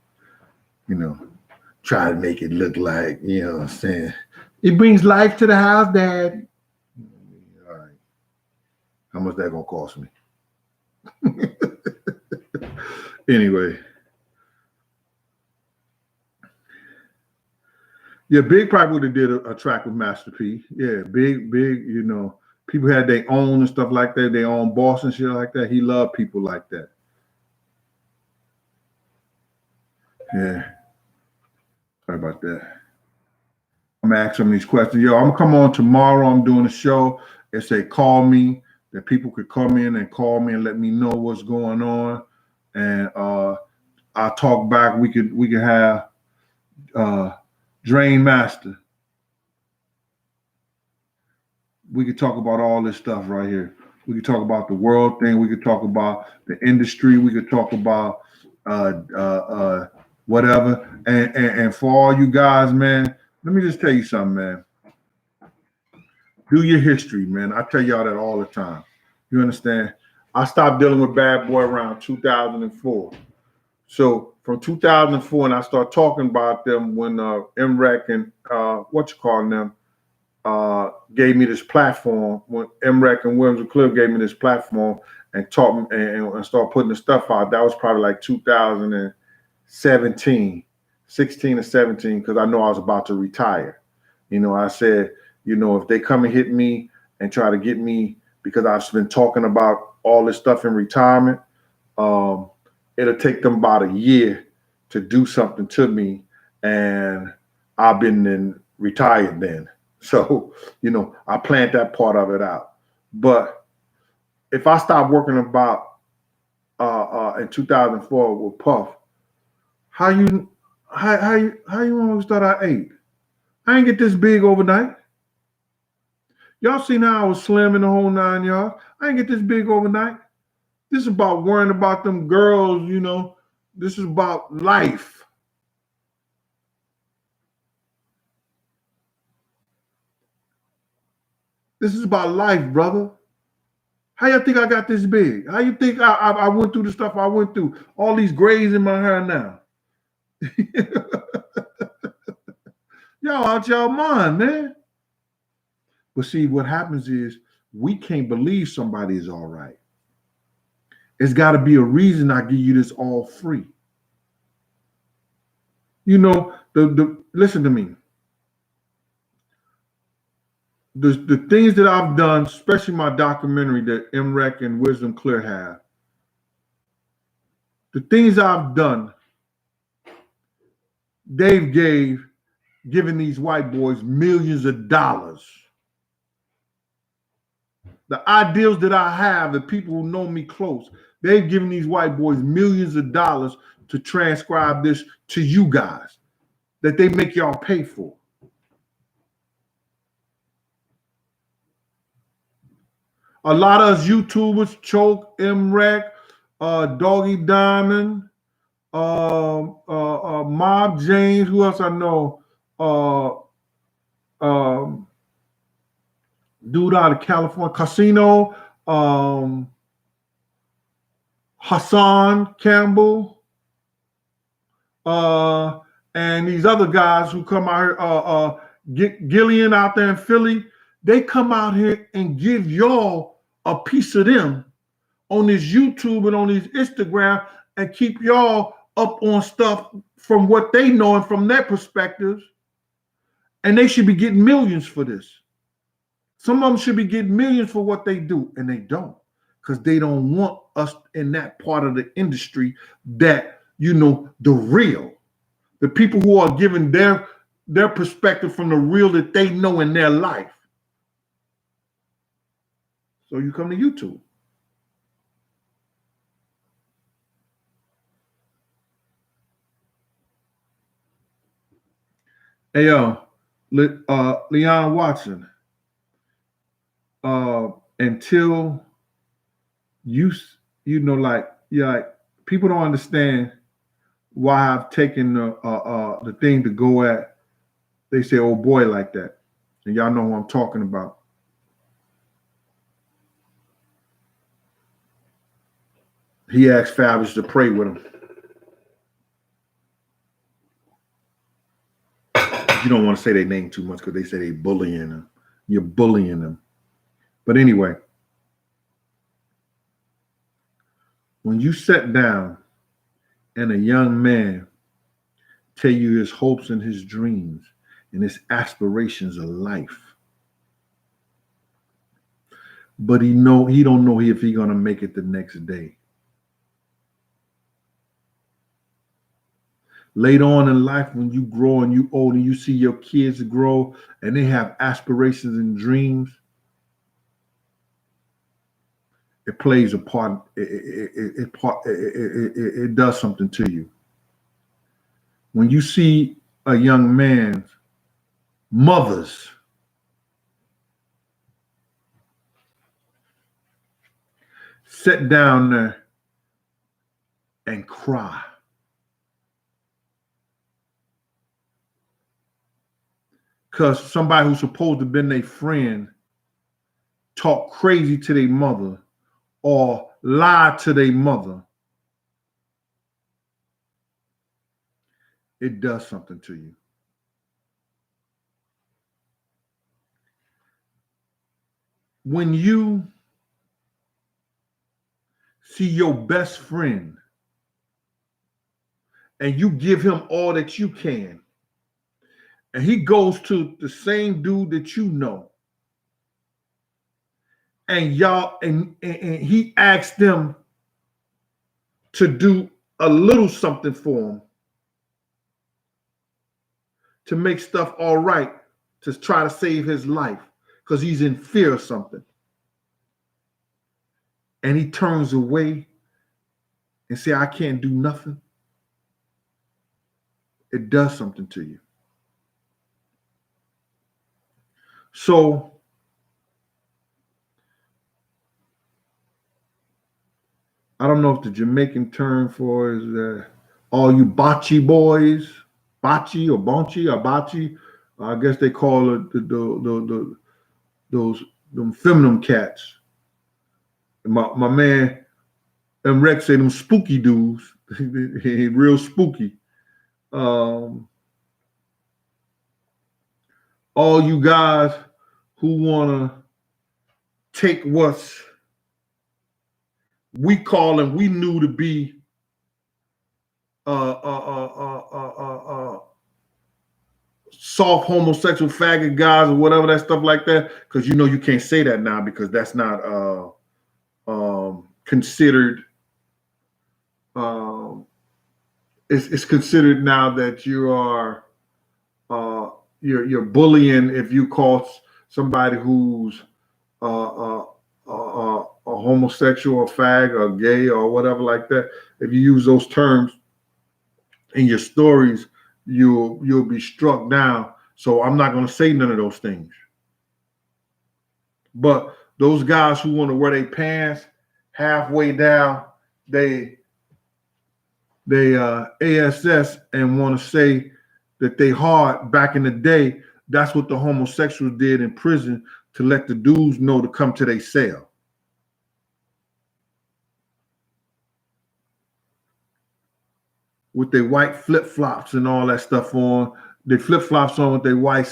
Try to make it look like, what I'm saying. It brings life to the house, Dad. All right. How much that gonna cost me? Anyway. Yeah, Big probably would have did a track with Master P. Yeah, Big, people had their own and stuff like that, their own boss and shit like that. He loved people like that. Yeah. Sorry about that. I'm asking these questions. Yo, I'm gonna come on tomorrow. I'm doing a show. They say call me. That people could come in and call me and let me know what's going on. And I'll talk back. We could have Drain Master. We could talk about all this stuff right here. We could talk about the world thing. We could talk about the industry. We could talk about whatever. And for all you guys, man, let me just tell you something, man. Do your history, man. I tell y'all that all the time. You understand? I stopped dealing with Bad Boy around 2004. So from 2004, and I start talking about them when MREC and them gave me this platform. When MREC and Williams and Cliff gave me this platform and taught me and start putting the stuff out. That was probably like 2017, 16 or 17, because I know I was about to retire. I said, if they come and hit me and try to get me, because I've been talking about all this stuff in retirement, it'll take them about a year to do something to me, and I've been retired then. So, I planned that part of it out. But if I stop working about in 2004 with Puff, how you always thought I ate? I ain't get this big overnight. Y'all seen how I was slim in the whole 9 yards. I ain't get this big overnight. This is about worrying about them girls, This is about life. This is about life, brother. How you think I got this big? How you think I went through the stuff I went through? All these grays in my hair now. Y'all out y'all mind, man. But see, what happens is we can't believe somebody is all right. It's got to be a reason I give you this all free. Listen to me. The things that I've done, especially my documentary that MREC and Wisdom Clear have, the things I've done, Dave gave giving these white boys millions of dollars. The ideals that I have, the people who know me close, they've given these white boys millions of dollars to transcribe this to you guys that they make y'all pay for. A lot of us YouTubers, Choke, MREC, Doggy Diamond, Mob James, who else I know? Dude out of California, Casino, Hassan Campbell, and these other guys who come out here, Gillian out there in Philly, they come out here and give y'all a piece of them on this YouTube and on this Instagram and keep y'all up on stuff from what they know and from their perspectives. And they should be getting millions for this. Some of them should be getting millions for what they do, and they don't, because they don't want us in that part of the industry that, the real, the people who are giving their perspective from the real that they know in their life. So you come to YouTube. Hey, Leon Watson, until like people don't understand why I've taken the thing to go at. They say, "Oh boy," like that, and y'all know who I'm talking about. He asked Fabrice to pray with him. You don't want to say their name too much because they say they bullying them. You're bullying them. But anyway, when you sit down and a young man tell you his hopes and his dreams and his aspirations of life, but he don't know if he's gonna make it the next day. Later on in life, when you grow and you old and you see your kids grow and they have aspirations and dreams, it plays a part. It does something to you. When you see a young man's mothers sit down there and cry, because somebody who's supposed to have been their friend talk crazy to their mother or lie to their mother, it does something to you. When you see your best friend and you give him all that you can, and he goes to the same dude that you know, and he asks them to do a little something for him to make stuff all right, to try to save his life because he's in fear of something, and he turns away and say, "I can't do nothing," it does something to you. So I don't know if the Jamaican term for is all you bocce boys, bocce or bonchi or bocce. I guess they call it those them feminine cats. My man and Rex say them spooky dudes. Real spooky. All you guys who wanna take what's we call and we knew to be soft homosexual faggot guys or whatever that stuff like that, because you can't say that now because that's not considered. It's considered now that you are you're bullying if you call somebody who's a homosexual, a fag, or gay, or whatever like that. If you use those terms in your stories, you'll be struck down. So I'm not going to say none of those things. But those guys who want to wear their pants halfway down, they ASS and want to say that they hard back in the day. That's what the homosexuals did in prison to let the dudes know to come to their cell. With their white flip flops and all that stuff on, they flip flops on with their white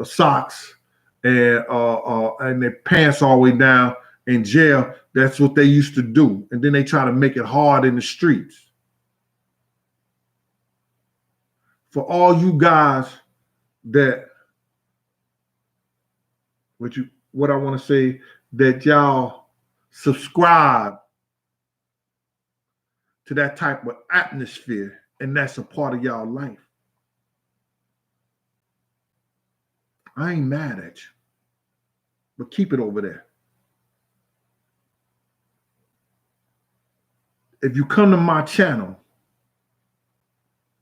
socks and their pants all the way down in jail. That's what they used to do, and then they try to make it hard in the streets. For all you guys that, what I want to say, that y'all subscribe to that type of atmosphere, and that's a part of y'all life. I ain't mad at you, but keep it over there. If you come to my channel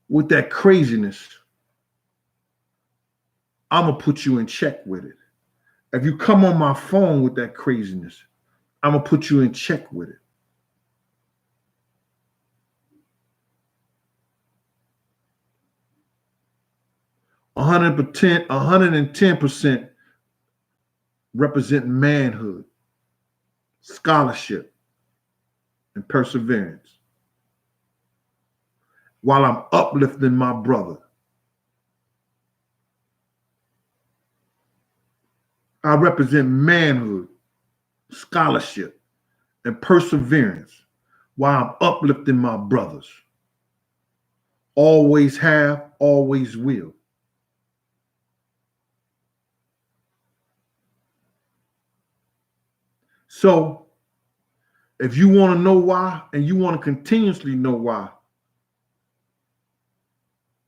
with that craziness, I'm going to put you in check with it. If you come on my phone with that craziness, I'm going to put you in check with it. %, 110% represent manhood, scholarship, and perseverance, while I'm uplifting my brother. I represent manhood, scholarship, and perseverance, while I'm uplifting my brothers. Always have, always will. So, if you want to know why, and you want to continuously know why,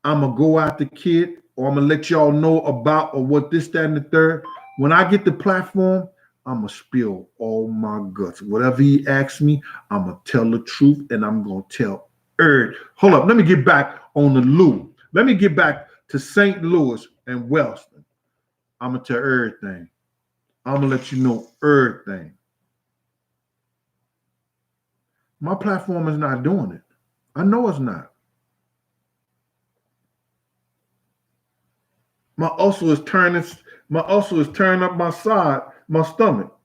I'm going to go out the kid, or I'm going to let y'all know about or what this, that, and the third. When I get the platform, I'm going to spill all my guts. Whatever he asks me, I'm going to tell the truth, and I'm going to tell Earth. Hold up. Let me get back on the Lou. Let me get back to St. Louis and Wellston. I'm going to tell everything. I'm going to let you know everything. My platform is not doing it. I know it's not. My ulcer is turning up my side, my stomach.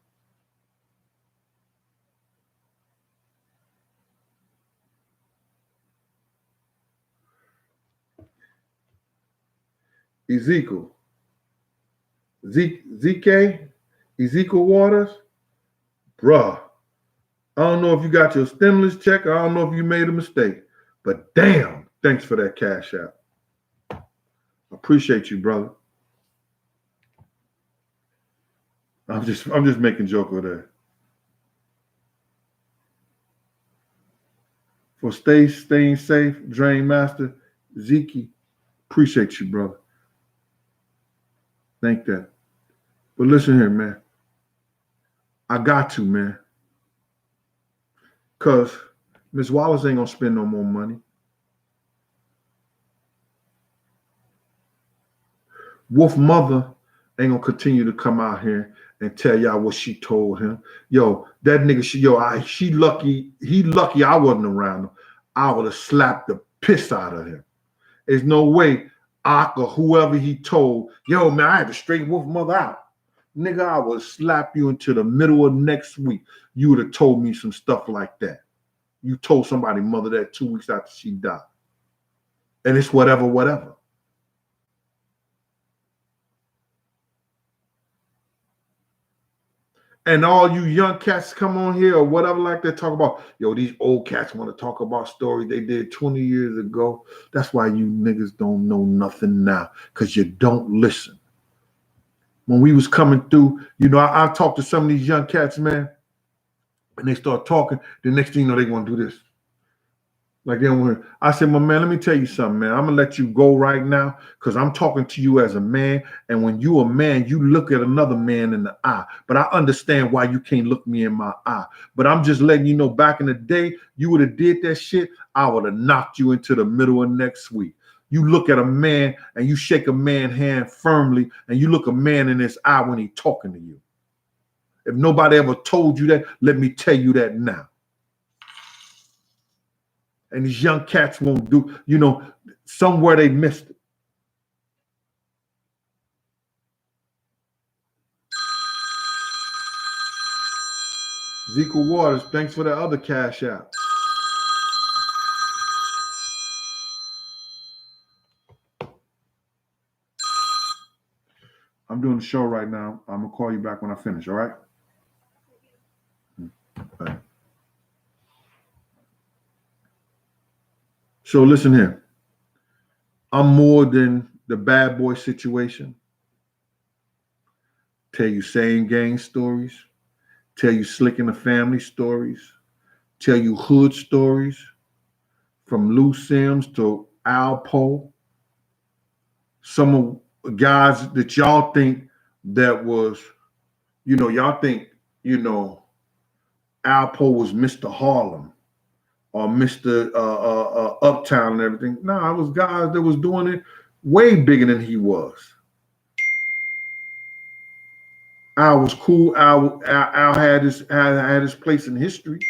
Ezekiel Waters, bruh. I don't know if you got your stimulus check. I don't know if you made a mistake, but damn, thanks for that cash out. Appreciate you, brother. I'm just making joke with that. For staying safe, Drain Master, Zeke, appreciate you, brother. Thank that. But listen here, man. I got to, man. Because Miss Wallace ain't going to spend no more money. Wolf Mother ain't going to continue to come out here and tell y'all what she told him. Yo, that nigga, he lucky I wasn't around him. I would have slapped the piss out of him. There's no way Ak or whoever he told, yo, man, I had to straighten Wolf Mother out. Nigga, I would slap you into the middle of next week. You would have told me some stuff like that. You told somebody mother that 2 weeks after she died. And it's whatever. And all you young cats come on here or whatever like that, talk about, yo, these old cats want to talk about stories they did 20 years ago. That's why you niggas don't know nothing now, because you don't listen. When we was coming through, I talked to some of these young cats, man, and they start talking. The next thing you know, they want to do this. Like they don't want. I said, my man, let me tell you something, man. I'm gonna let you go right now because I'm talking to you as a man. And when you a man, you look at another man in the eye. But I understand why you can't look me in my eye. But I'm just letting you know, back in the day, you would have did that shit. I would have knocked you into the middle of next week. You look at a man and you shake a man's hand firmly, and you look a man in his eye when he's talking to you. If nobody ever told you that, let me tell you that now. And these young cats won't do, somewhere they missed it. Zeke Waters, thanks for the other cash out. I'm doing the show right now. I'm gonna call you back when I finish, all right? All right. So listen here. I'm more than the bad boy situation. Tell you saying gang stories, tell you slick in the family stories, tell you hood stories from Lou Sims to Alpo. Some of guys that y'all think that was, y'all think, Alpo was Mr. Harlem or Mr. Uptown and everything. No, it was guys that was doing it way bigger than he was. Al was cool. Al had his place in history,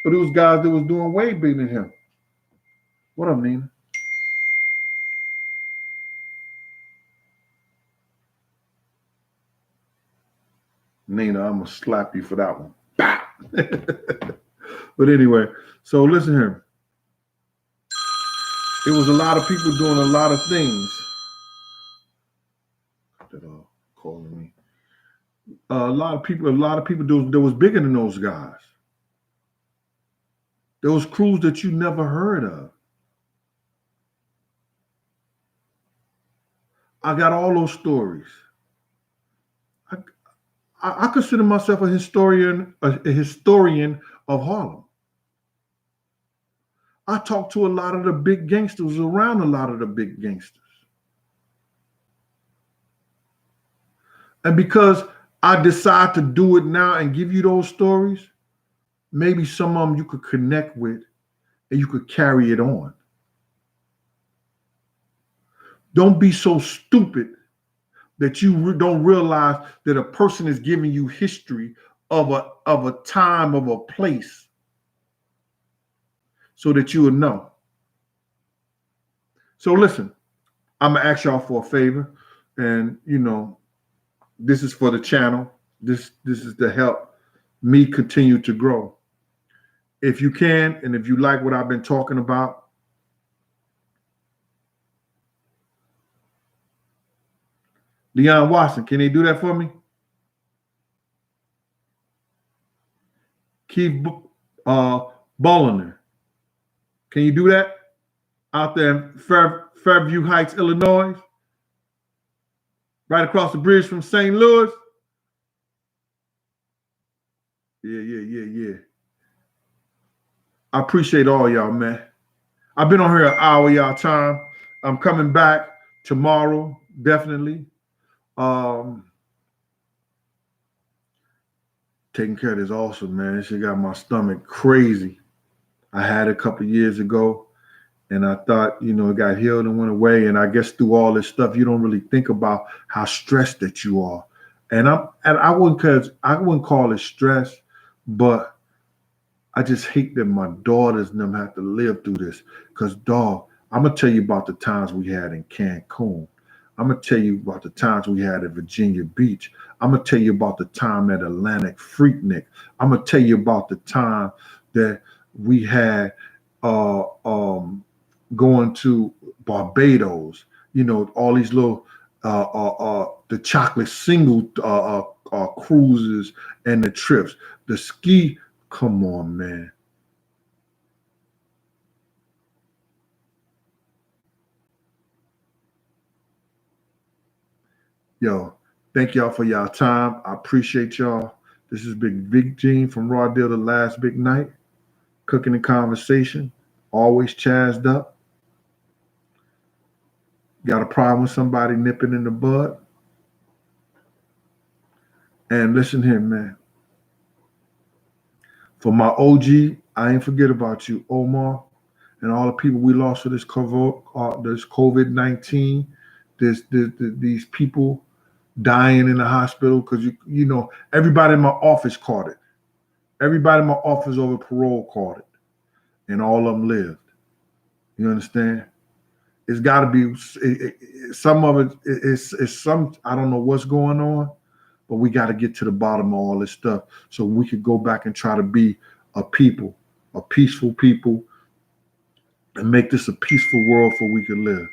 but it was guys that was doing way bigger than him. What up, Nina? Nina, I'm gonna slap you for that one. But anyway, so listen here. It was a lot of people doing a lot of things that are calling me. A lot of people that was bigger than those guys. Those crews that you never heard of. I got all those stories. I consider myself a historian of Harlem. I talk to a lot of the big gangsters around a lot of the big gangsters. And because I decide to do it now and give you those stories, maybe some of them you could connect with and you could carry it on. Don't be so stupid that you don't realize that a person is giving you history of a time, of a place, so that you would know. So listen, I'm gonna ask y'all for a favor, and this is for the channel. This is to help me continue to grow. If you can, and if you like what I've been talking about, Leon Watson, can they do that for me? Keith Bolliner, can you do that out there in Fairview Heights, Illinois? Right across the bridge from St. Louis? Yeah. I appreciate all y'all, man. I've been on here an hour, y'all time. I'm coming back tomorrow, definitely. Taking care of this awesome, man. This shit got my stomach crazy. I had it a couple of years ago, and I thought, it got healed and went away. And I guess through all this stuff, you don't really think about how stressed that you are. And I wouldn't call it stress, but I just hate that my daughters and them have to live through this. Because, dog, I'm going to tell you about the times we had in Cancun. I'm going to tell you about the times we had at Virginia Beach. I'm going to tell you about the time at Atlantic Freaknik. I'm going to tell you about the time that we had going to Barbados. All these little the chocolate single cruises and the trips. The ski. Come on, man. Yo, thank y'all for y'all time. I appreciate y'all. This is Big Gene from Raw Deal, The Last Big Night, Cooking and Conversation. always chazzed up, got a problem with somebody nipping in the bud. And listen here, man. For my OG, I ain't forget about you, Omar, and all the people we lost to this COVID-19, these people dying in the hospital because you know everybody in my office caught it. Everybody in my office over Parole caught it, and all of them lived. You understand? It's got to be some of it. It's some. I don't know what's going on, but we got to get to the bottom of all this stuff so we could go back and try to be a people, a peaceful people, and make this a peaceful world for we can live.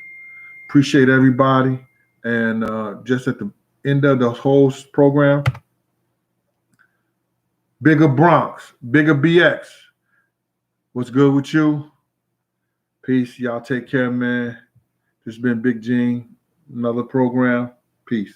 Appreciate everybody, and just at the end of the whole program, Bigger Bronx, Bigger BX. What's good with you? Peace. Y'all take care, man. This has been Big Gene. Another program. Peace.